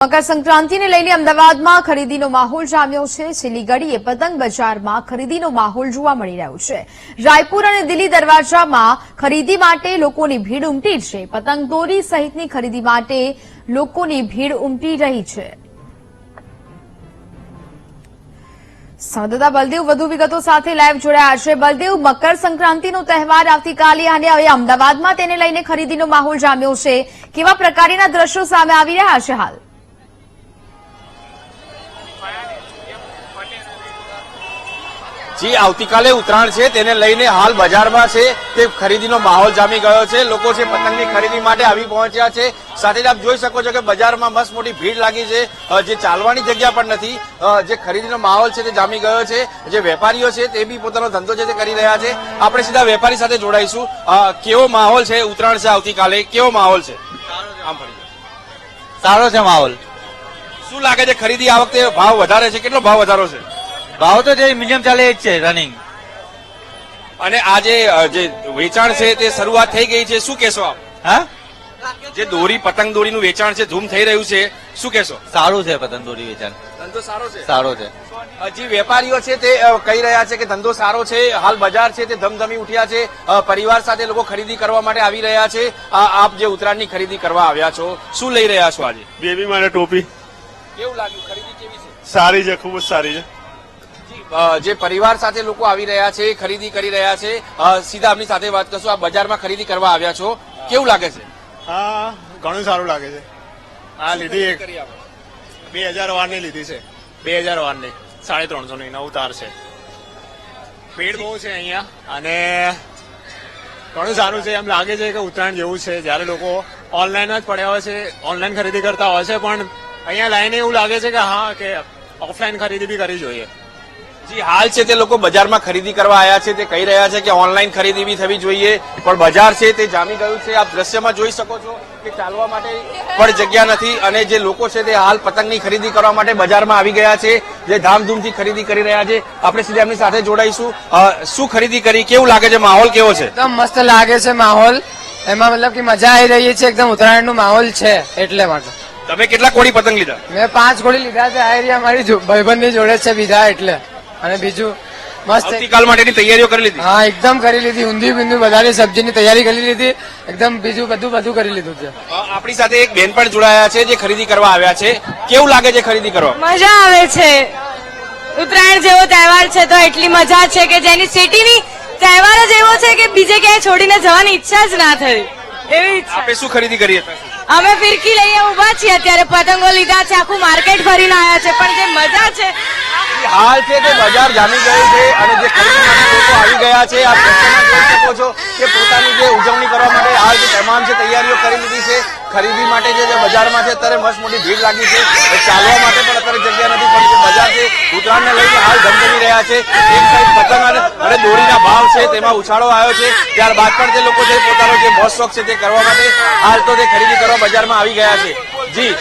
મકર સંક્રાંતિને લઈને અમદાવાદમાં ખરીદીનો માહોલ જામ્યો છે। છેલ્લી ઘડીએ પતંગ બજારમાં ખરીદીનો માહોલ જોવા મળી રહ્યો છે। રાયપુર અને દિલ્હી દરવાજામાં ખરીદી માટે લોકોની ભીડ ઉમટી છે। પતંગ દોરી સહિતની ખરીદી માટે લોકોની ભીડ ઉમટી રહી છે। સંવાદદાતા બલદેવ વધુ વિગતો સાથે લાઈવ જોડાયા છે। બલદેવ, મકર સંક્રાંતિનો તહેવાર આવતીકાલે અને હવે અમદાવાદમાં તેને લઈને ખરીદીનો માહોલ જામ્યો છે। કેવા પ્રકારના દ્રશ્યો સામે આવી રહ્યા છે હાલ? जी આવતીકાલે ઉત્તરાયણ છે તેને લઈને હાલ બજારમાં છે તે ખરીદીનો માહોલ જામી ગયો છે। લોકો છે પતંગની ખરીદી માટે આવી પહોંચ્યા છે। સાથે જ આપ જોઈ શકો છો કે બજારમાં મસ્ત મોટી ભીડ લાગી છે। જે ચાલવાની જગ્યા પણ નથી। જે ખરીદીનો માહોલ છે તે જામી ગયો છે। જે વેપારીઓ છે તે બી પોતાનો ધંધો છે તે કરી રહ્યા છે। આપણે સીધા વેપારી સાથે જોડાઈશું। કેવો માહોલ છે? ઉત્તરાયણ છે આવતીકાલે, કેવો માહોલ છે? સારો છે માહોલ। શું લાગે છે ખરીદી આ વખતે ભાવ વધારે છે? કેટલો ભાવ વધારો છે? ભાવ તો જે મીડિયમ ચાલે એ જ છે રનિંગ। અને આ જે વેચાણ છે તે શરૂઆત થઈ ગઈ છે, શું કહેશો આપ? હા, જે દોરી પતંગ દોરીનું વેચાણ છે ધૂમ થઈ રહ્યું છે, શું કહેશો? સારું છે પતંગ દોરી વેચાણ, ધંધો સારો છે? સારો છે। જે વેપારીઓ છે તે કહી રહ્યા છે કે ધંધો સારો છે। હાલ બજાર છે તે ધમધમી ઉઠ્યા છે। પરિવાર સાથે લોકો ખરીદી કરવા માટે આવી રહ્યા છે। આપ જે ઉત્તરાયણની ખરીદી કરવા આવ્યા છો, શું લઈ રહ્યા છો આજે? બેબી માટે ટોપી। કેવું લાગ્યું? ખરીદી કેવી છે? સારી છે, ખૂબ જ સારી છે। જે પરિવાર સાથે લોકો આવી રહ્યા છે, ખરીદી કરી રહ્યા છે, સીધા આપની સાથે વાત કરશું। આપ બજારમાં ખરીદી કરવા આવ્યા છો, કેવું લાગે છે? હા, ઘણું સારું લાગે છે। આ લીધી એક 2000 વારની લીધી છે। 2000 વારની 350 ની નવું તાર છે। ભીડ બહુ છે અહીંયા અને ઘણું સારું છે। એમ લાગે છે કે ઉત્તરાયણ જેવું છે। જયારે લોકો ઓનલાઈન જ પડ્યા હોય છે, ઓનલાઈન ખરીદી કરતા હોય છે, પણ અહીંયા લાઈને એવું લાગે છે કે હા કે ઓફલાઈન ખરીદી બી કરવી જોઈએ। જી હાલ છે તે લોકો બજારમાં ખરીદી કરવા આવ્યા છે। તે કહી રહ્યા છે કે ઓનલાઈન ખરીદી બી થવી જોઈએ, પણ બજાર છે તે જામી ગયું છે। આપ દ્રશ્યમાં જોઈ શકો છો કે ચાલવા માટે પણ જગ્યા નથી અને જે લોકો છે તે હાલ પતંગની ખરીદી કરવા માટે બજારમાં આવી ગયા છે, જે ધામધૂમથી ખરીદી કરી રહ્યા છે। આપણે સીધા એમની સાથે જોડાઈશું। શું ખરીદી કરી? કેવું લાગે છે? માહોલ કેવો છે? એકદમ મસ્ત લાગે છે માહોલ। એમાં મતલબ કે મજા આવી રહી છે। એકદમ ઉત્તરાયણ નો માહોલ છે એટલે માટે। તમે કેટલા કોડી પતંગ લીધા? મેં 5 ગોળી લીધા છે। આ એરિયા મારી ભાઈબંધની જોડે છે બીજા એટલે। અને બીજું મસ્ત આવતીકાલ માટેની તૈયારીઓ કરી લીધી? હા, એકદમ કરી લીધી। ઊંધી બિંદુ બધાની સબ્જીની તૈયારી કરી લીધી। એકદમ બીજું બધું કરી લીધું છે। આપણી સાથે એક બેન પણ જોડાયા છે જે ખરીદી કરવા આવ્યા છે। કેવું લાગે છે ખરીદી કરવા? મજા આવે છે। ઉત્તરાયણ જેવો તહેવાર છે તો એટલી મજા છે કે જેની સિટીની તહેવાર જ એવો છે કે બીજે ક્યાંય છોડીને જવાની ઈચ્છા જ ના થઈ એવી ઈચ્છા। આપે શું ખરીદી કરી હતી? અમે ફિરકી લઈએ ઉભા છીએ, અત્યારે પતંગો લીધા છે, આખું માર્કેટ ફરીને આવ્યા છે, પણ જે મજા છે હાલ છે તે બજાર જામી ગયું છે અને જે ખરીદી માટે લોકો આવી ગયા છે। આપ દ્રશ્યમાં જોઈ શકો છો કે પોતાની જે ઉજવણી કરવા માટે હાલ જે તમામ જે તૈયારીઓ કરી લીધી છે। ખરીદી માટે જે બજારમાં છે અત્યારે મસ્ત મોટી ભીડ લાગી છે। ચાલવા માટે પણ અત્યારે જગ્યા નથી, પણ જે બજાર છે ઉત્તરાયણને લઈને હાલ ધમધમી રહ્યા છે। એક સાઈડ પતંગ અને દોરીના ભાવ છે તેમાં ઉછાળો આવ્યો છે, ત્યારબાદ પણ જે લોકો છે પોતાનો જે મોજ શોખ છે તે કરવા માટે હાલ તો તે ખરીદી કરવા બજારમાં આવી ગયા છે। જી